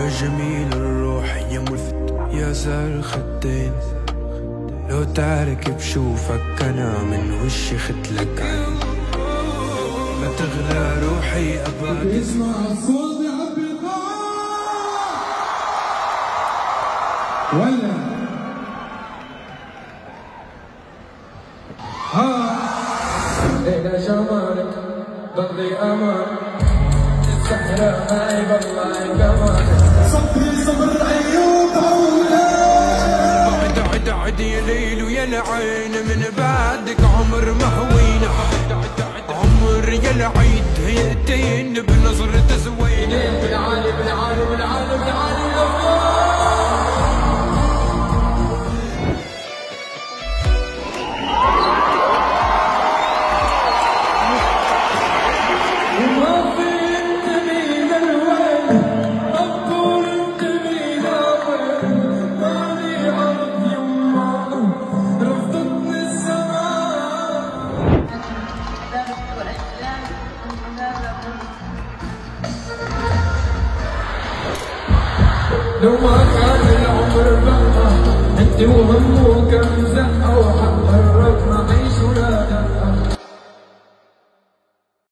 يا جميل الروح يا ملفت يا زار الخدين، لو تعرك بشوفك أنا من وشي ختلك عين، ما تغلى روحي أباك. اسمع الصوت بيعبي القاع ولا إلى جمالك ضلي أمان، السحرة هاي بالله جمالك. صبري صبر عيوب عودة، عد عد يا ليل ويا العين، من بعدك عمر ما هوينا، عمر يا العيد هيئتين بنظرة زوينة. بالعالي بالعالي بالعالي بالعالي لو ما كان العمر بقى انت وهمه كم زقه وحقه